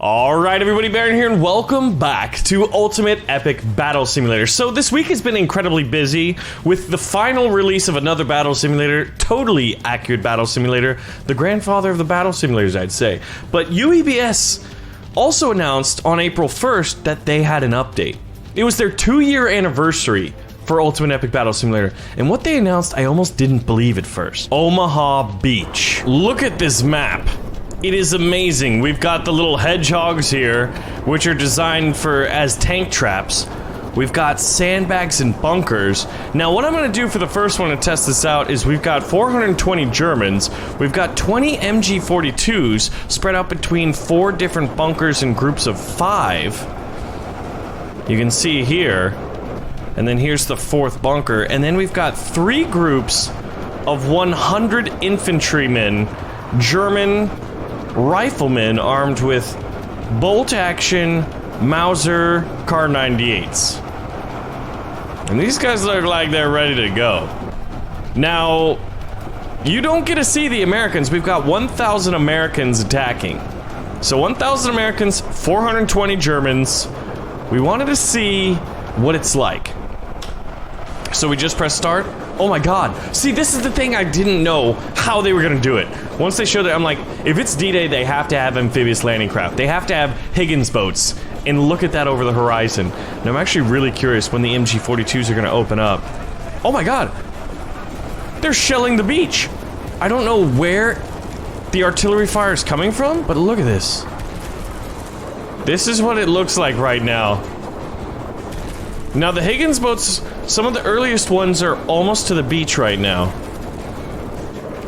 Alright everybody, Baron here and welcome back to Ultimate Epic Battle Simulator. So this week has been incredibly busy with the final release of another battle simulator, totally accurate battle simulator, the grandfather of the battle simulators I'd say. But UEBS also announced on April 1st that they had an update. It was their 2-year anniversary for Ultimate Epic Battle Simulator, and what they announced I almost didn't believe at first. Omaha Beach. Look at this map. It is amazing. We've got the little hedgehogs here, which are designed as tank traps. We've got sandbags and bunkers. Now, what I'm going to do for the first one to test this out is we've got 420 Germans. We've got 20 MG42s spread out between 4 different bunkers in groups of 5. You can see here. And then here's the 4th bunker. And then we've got 3 groups of 100 infantrymen, German riflemen armed with bolt-action Mauser Kar 98s. And these guys look like they're ready to go. Now, you don't get to see the Americans. We've got 1,000 Americans attacking. So 1,000 Americans, 420 Germans. We wanted to see what it's like. So we just press start. Oh my god. See, this is the thing I didn't know how they were gonna do it. Once they showed it, I'm like, if it's D-Day, they have to have amphibious landing craft. They have to have Higgins boats. And look at that over the horizon. And I'm actually really curious when the MG42s are gonna open up. Oh my god. They're shelling the beach. I don't know where the artillery fire is coming from, but look at this. This is what it looks like right now. Now the Higgins boats, some of the earliest ones are almost to the beach right now.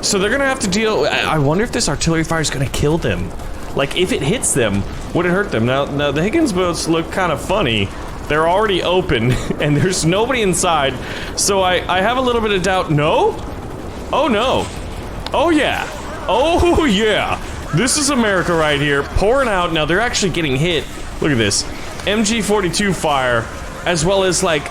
So they're gonna have to deal. I wonder if this artillery fire is gonna kill them. Like, if it hits them, would it hurt them? Now the Higgins boats look kind of funny. They're already open, and there's nobody inside. So I have a little bit of doubt. No? Oh no. Oh yeah. Oh yeah. This is America right here, pouring out. Now they're actually getting hit. Look at this. MG42 fire, as well as like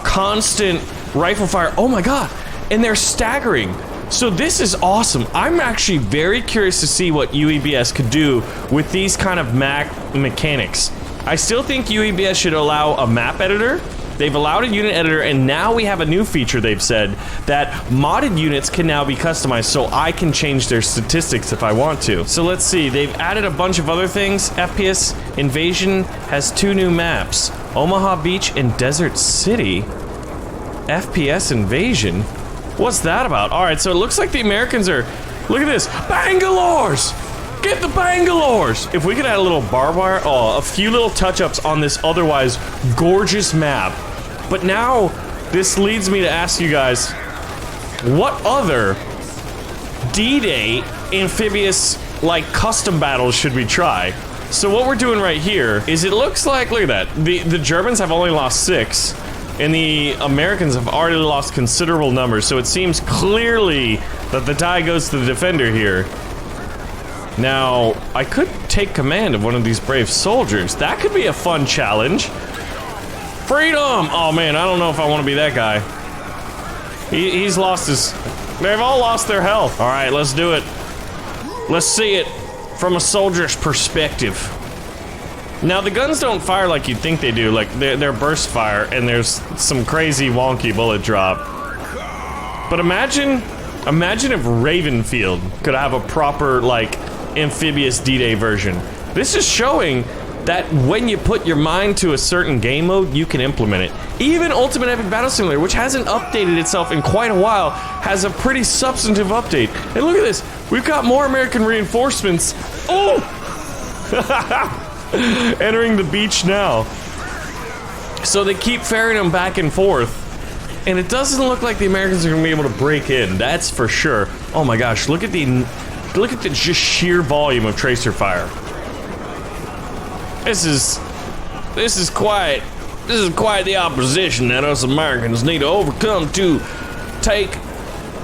constant rifle fire. Oh my god. And they're staggering. So this is awesome. I'm actually very curious to see what UEBS could do with these kind of mechanics. I still think UEBS should allow a map editor. They've allowed a unit editor, and now we have a new feature they've said that modded units can now be customized, so I can change their statistics if I want to. So let's see, they've added a bunch of other things. FPS Invasion has 2 new maps, Omaha Beach and Desert City. FPS Invasion? What's that about? Alright, so it looks like the Americans are... Look at this! Bangalores! Get the Bangalores! If we could add a little barbed wire... Oh, a few little touch-ups on this otherwise gorgeous map. But now, this leads me to ask you guys, what other D-Day amphibious, like, custom battles should we try? So what we're doing right here is it looks like... Look at that. The Germans have only lost 6. And the Americans have already lost considerable numbers, so it seems clearly that the die goes to the defender here. Now, I could take command of one of these brave soldiers. That could be a fun challenge. Freedom! Oh man, I don't know if I want to be that guy. He's lost his... They've all lost their health. Alright, let's do it. Let's see it from a soldier's perspective. Now, the guns don't fire like you'd think they do. Like, they're burst fire, and there's some crazy wonky bullet drop. But imagine if Ravenfield could have a proper, like, amphibious D-Day version. This is showing that when you put your mind to a certain game mode, you can implement it. Even Ultimate Epic Battle Simulator, which hasn't updated itself in quite a while, has a pretty substantive update. And look at this. We've got more American reinforcements. Oh! Entering the beach now. So they keep ferrying them back and forth. And it doesn't look like the Americans are gonna be able to break in, that's for sure. Oh my gosh, look at the just sheer volume of tracer fire. This is quite the opposition that us Americans need to overcome to take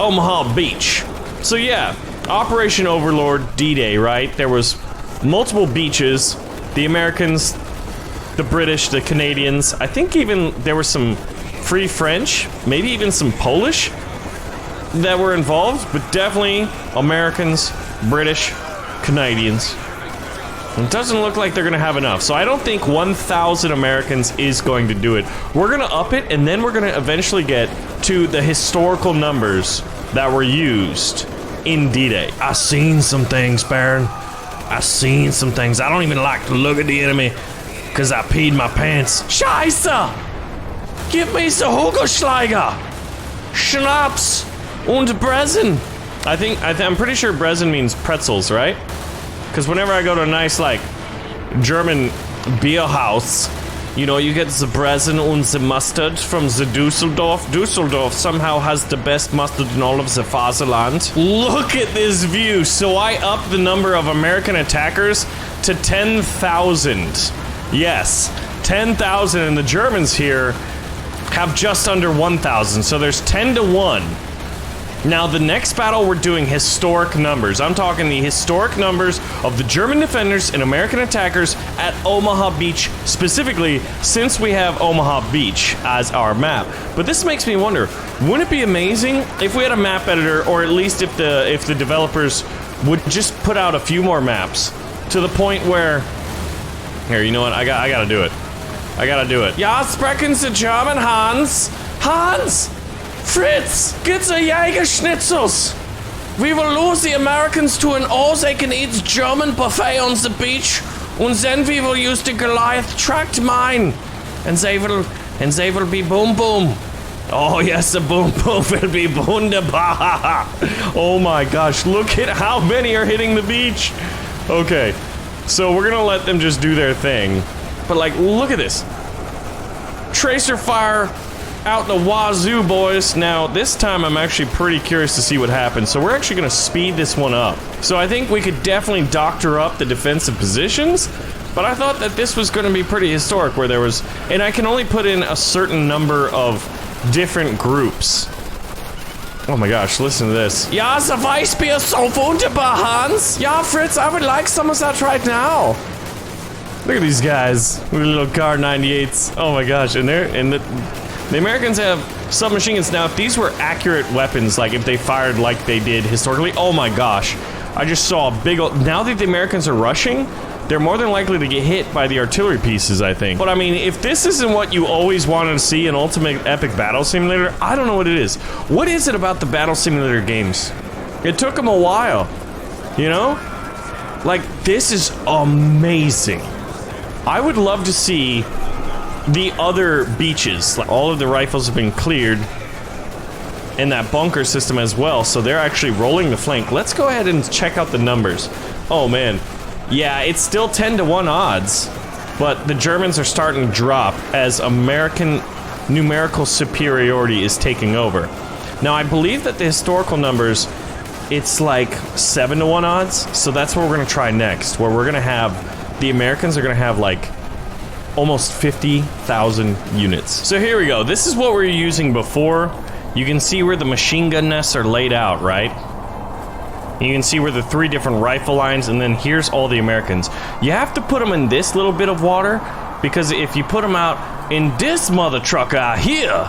Omaha Beach. So yeah, Operation Overlord D-Day, right? There was multiple beaches. The Americans, the British, the Canadians, I think even there were some Free French, maybe even some Polish that were involved, but definitely Americans, British, Canadians. It doesn't look like they're gonna have enough, so I don't think 1,000 Americans is going to do it. We're gonna up it, and then we're gonna eventually get to the historical numbers that were used in Dday. I seen some things, Baron. I seen some things. I don't even like to look at the enemy, because I peed my pants. Scheiße! Give me some Hugelschläger! Schnaps und Brezen. I'm pretty sure Brezen means pretzels, right? Because whenever I go to a nice, like, German beer house, you know, you get the Brezen und the mustard from the Dusseldorf. Dusseldorf somehow has the best mustard in all of the Faserland. Look at this view. So I upped the number of American attackers to 10,000. Yes, 10,000, and the Germans here have just under 1,000, so there's 10 to 1. Now, the next battle, we're doing historic numbers. I'm talking the historic numbers of the German defenders and American attackers at Omaha Beach, specifically, since we have Omaha Beach as our map. But this makes me wonder, wouldn't it be amazing if we had a map editor, or at least if the developers would just put out a few more maps, to the point where... Here, you know what? I gotta do it. I gotta do it. Ja, sprechen Sie German, Hans? Hans! Fritz, get the Jägerschnitzels. We will lose the Americans to an all-they-can-eat German buffet on the beach, and then we will use the Goliath tracked mine, and they will be boom boom. Oh yes, the boom boom will be wunderbar. Oh my gosh, look at how many are hitting the beach. Okay, so we're gonna let them just do their thing, but like, look at this. Tracer fire out the wazoo, boys. Now, this time I'm actually pretty curious to see what happens. So we're actually going to speed this one up. So I think we could definitely doctor up the defensive positions, but I thought that this was going to be pretty historic, where there was... And I can only put in a certain number of different groups. Oh my gosh, listen to this. Ja, the Weissbier ist so wunderbar, Hans. Ja, Fritz, I would like some of that right now. Look at these guys with little Car 98s. Oh my gosh, and the Americans have submachine guns. Now, if these were accurate weapons, like if they fired like they did historically, oh my gosh. I just saw a big old... Now that the Americans are rushing, they're more than likely to get hit by the artillery pieces, I think. But I mean, if this isn't what you always wanted to see in Ultimate Epic Battle Simulator, I don't know what it is. What is it about the Battle Simulator games? It took them a while, you know? Like, this is amazing. I would love to see the other beaches. Like, all of the rifles have been cleared, and that bunker system as well, so they're actually rolling the flank. Let's go ahead and check out the numbers. Oh man, yeah, it's still 10 to 1 odds, but the Germans are starting to drop as American numerical superiority is taking over. Now, I believe that the historical numbers, it's like 7 to 1 odds, so that's what we're gonna try next, where we're gonna have, the Americans are gonna have like almost 50,000 units. So here we go. This is what we were using before. You can see where the machine gun nests are laid out, right? You can see where the 3 different rifle lines, and then here's all the Americans. You have to put them in this little bit of water, because if you put them out in this mother trucker here,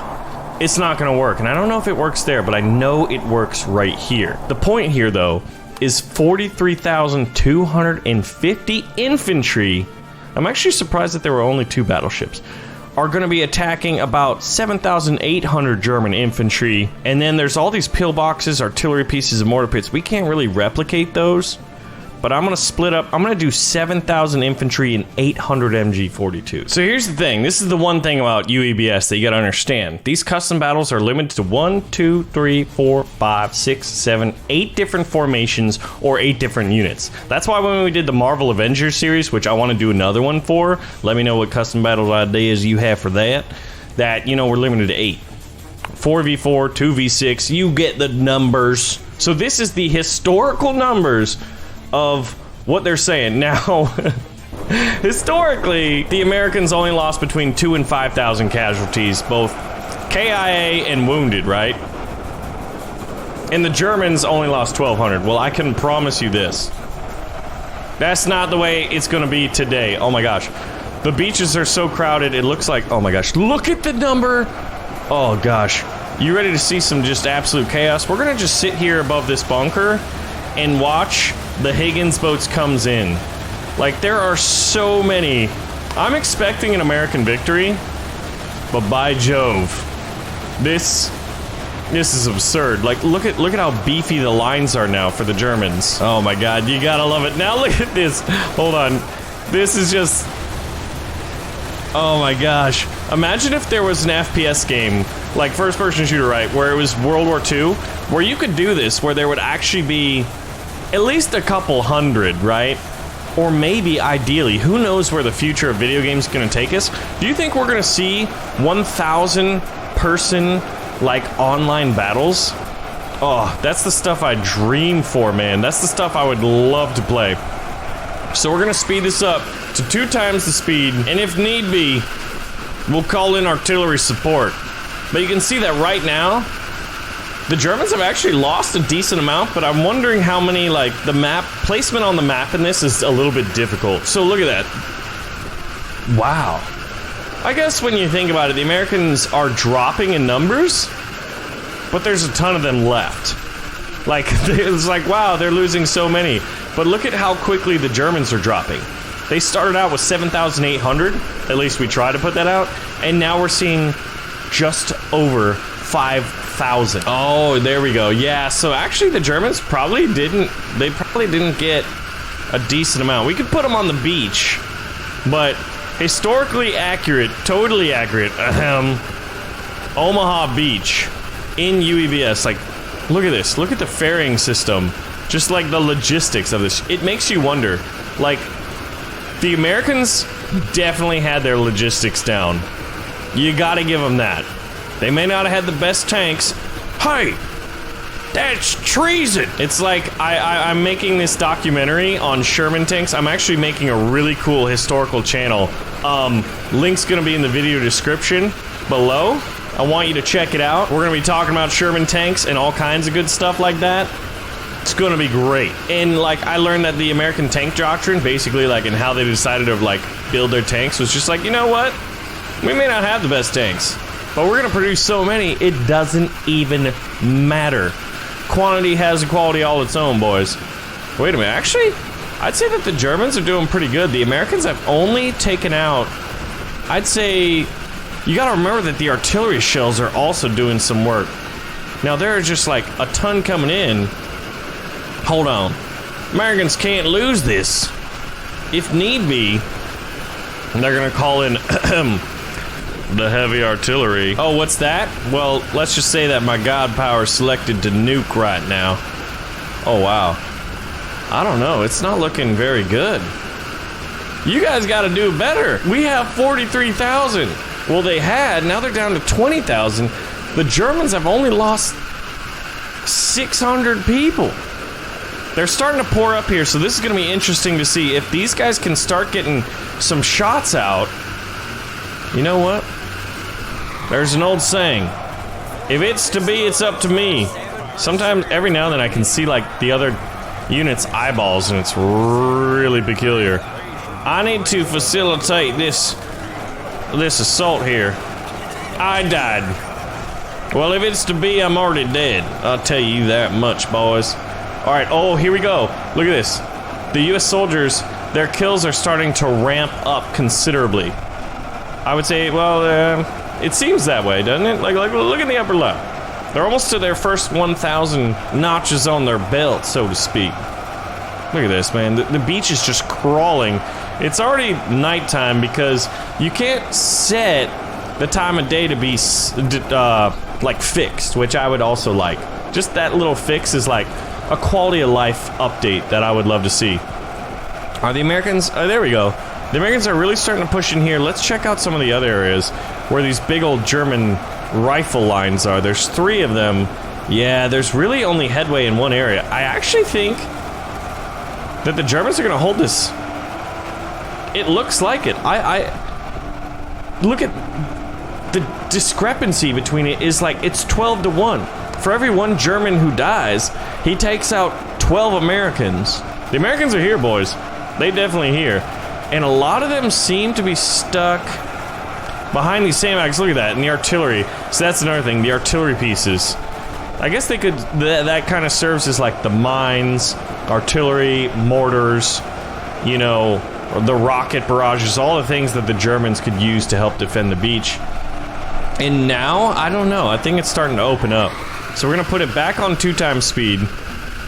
it's not gonna work. And I don't know if it works there, but I know it works right here. The point here, though, is 43,250 infantry. I'm actually surprised that there were only 2 battleships. Are going to be attacking about 7,800 German infantry. And then there's all these pillboxes, artillery pieces, and mortar pits. We can't really replicate those. But I'm going to split up. I'm going to do 7,000 infantry and 800 MG42. So here's the thing. This is the one thing about UEBS that you got to understand. These custom battles are limited to 1, 2, 3, 4, 5, 6, 7, 8 different formations or 8 different units. That's why when we did the Marvel Avengers series, which I want to do another one for, let me know what custom battle ideas you have for that. That, you know, we're limited to 8. 4v4, 2v6, you get the numbers. So this is the historical numbers of what they're saying. Now, historically, the Americans only lost between 2,000 and 5,000 casualties, both KIA and wounded, right? And the Germans only lost 1,200. Well, I can promise you this. That's not the way it's gonna be today. Oh my gosh. The beaches are so crowded, it looks like, oh my gosh, look at the number. Oh gosh. You ready to see some just absolute chaos? We're gonna just sit here above this bunker and watch the Higgins boats comes in. Like, there are so many. I'm expecting an American victory, but by Jove, this is absurd. Like, look at how beefy the lines are now for the Germans. Oh my God, you gotta love it. Now look at this. Hold on. This is just... Oh my gosh. Imagine if there was an FPS game, like first-person shooter, right, where it was World War II, where you could do this, where there would actually be at least a couple hundred, right? Or maybe, ideally, who knows where the future of video games is gonna take us? Do you think we're gonna see 1,000 person, like, online battles? Oh, that's the stuff I dream for, man. That's the stuff I would love to play. So we're gonna speed this up to 2 times the speed, and if need be, we'll call in artillery support. But you can see that right now, the Germans have actually lost a decent amount, but I'm wondering how many, like, the map, placement on the map in this is a little bit difficult. So look at that. Wow. I guess when you think about it, the Americans are dropping in numbers, but there's a ton of them left. Like, it's like, wow, they're losing so many. But look at how quickly the Germans are dropping. They started out with 7,800, at least we tried to put that out, and now we're seeing just over 5,000. Oh, there we go. Yeah, so actually the Germans probably didn't get a decent amount. We could put them on the beach, but historically accurate, totally accurate, Omaha Beach in UEBS. Like, look at this. Look at the ferrying system. Just like the logistics of this. It makes you wonder, like, the Americans definitely had their logistics down. You gotta give them that. They may not have had the best tanks. Hey, that's treason. It's like I'm making this documentary on Sherman tanks. I'm actually making a really cool historical channel. Link's gonna be in the video description below. I want you to check it out. We're gonna be talking about Sherman tanks and all kinds of good stuff like that. It's gonna be great. And like, I learned that the American tank doctrine, basically, like, in how they decided to like build their tanks, was just like, you know what? We may not have the best tanks, but we're gonna produce so many, it doesn't even matter. Quantity has a quality all its own, boys. Wait a minute, actually, I'd say that the Germans are doing pretty good. The Americans have only taken out, I'd say, you gotta remember that the artillery shells are also doing some work. Now, there are just like a ton coming in. Hold on. Americans can't lose this. If need be, they're gonna call in the heavy artillery. Oh, what's that? Well, let's just say that my god power selected to nuke right now. Oh, wow. I don't know. It's not looking very good. You guys gotta do better. We have 43,000. Well, they had. Now they're down to 20,000. The Germans have only lost 600 people. They're starting to pour up here, so this is going to be interesting to see if these guys can start getting some shots out. You know what? There's an old saying. If it's to be, it's up to me. Sometimes, every now and then, I can see, like, the other unit's eyeballs, and it's really peculiar. I need to facilitate this assault here. I died. Well, if it's to be, I'm already dead. I'll tell you that much, boys. Alright, oh, here we go. Look at this. The US soldiers, their kills are starting to ramp up considerably. I would say, well, it seems that way, doesn't it? Like, look in the upper left. They're almost to their first 1,000 notches on their belt, so to speak. Look at this, man. The beach is just crawling. It's already nighttime because you can't set the time of day to be, like, fixed, which I would also like. Just that little fix is like a quality of life update that I would love to see. Are the Americans... there we go. The Americans are really starting to push in here. Let's check out some of the other areas where these big old German rifle lines are. There's 3 of them. Yeah, there's really only headway in one area. I actually think that the Germans are going to hold this. It looks like it. Look at the discrepancy between it. Is like, it's 12 to 1. For every 1 German who dies, he takes out 12 Americans. The Americans are here, boys. They definitely here. And a lot of them seem to be stuck behind these sandbags. Look at that, and the artillery. So that's another thing, the artillery pieces. I guess they could, that kind of serves as like the mines, artillery, mortars. you know, the rocket barrages, all the things that the Germans could use to help defend the beach. And now, I don't know, I think it's starting to open up. So we're gonna put it back on 2 times speed.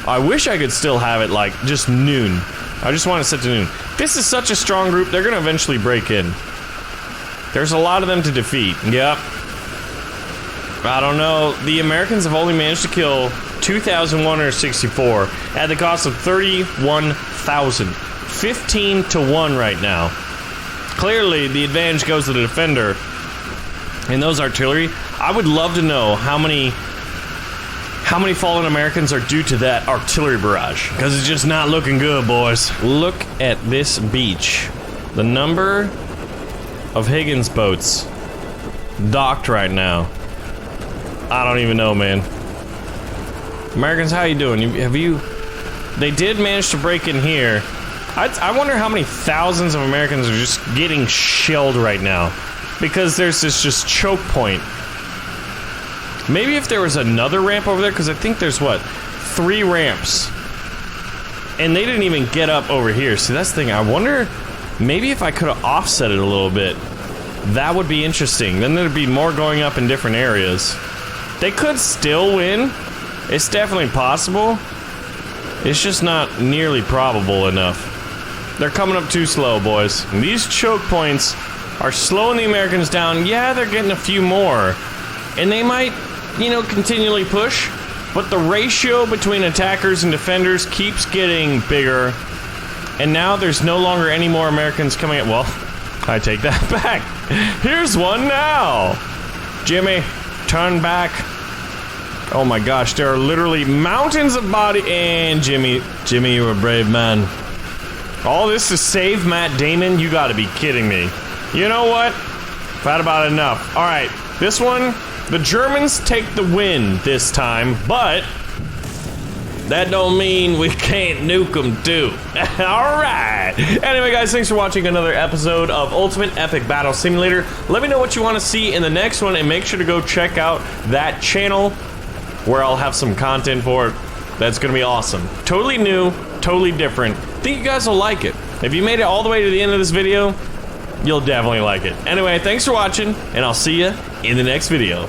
I wish I could still have it like just noon. I just want to set to noon. This is such a strong group, they're gonna eventually break in. There's a lot of them to defeat. Yep. I don't know. The Americans have only managed to kill 2,164 at the cost of 31,000. 15 to 1 right now. Clearly, the advantage goes to the defender. And those artillery, I would love to know how many fallen Americans are due to that artillery barrage. Because it's just not looking good, boys. Look at this beach. The number of Higgins boats docked right now. I don't even know, man. Americans, how you doing? They did manage to break in here. I wonder how many thousands of Americans are just getting shelled right now. Because there's this just choke point. Maybe if there was another ramp over there, because I think there's, what, 3 ramps. And they didn't even get up over here. See, that's the thing. I wonder, maybe if I could have offset it a little bit, that would be interesting. Then there'd be more going up in different areas. They could still win. It's definitely possible. It's just not nearly probable enough. They're coming up too slow, boys. And these choke points are slowing the Americans down. Yeah, they're getting a few more. And they might, you know, continually push. But the ratio between attackers and defenders keeps getting bigger. And now there's no longer any more Americans coming at. Well, I take that back. Here's one now. Jimmy, turn back. Oh my gosh, there are literally mountains of body. And Jimmy, you're a brave man. All this to save Matt Damon? You gotta be kidding me. You know what? I've had about enough. Alright, this one, the Germans take the win this time, but that don't mean we can't nuke them too. Alright. Anyway, guys, thanks for watching another episode of Ultimate Epic Battle Simulator. Let me know what you want to see in the next one, and make sure to go check out that channel where I'll have some content for it. That's gonna be awesome. Totally new, totally different. Think you guys will like it. If you made it all the way to the end of this video, you'll definitely like it. Anyway, thanks for watching, and I'll see you in the next video.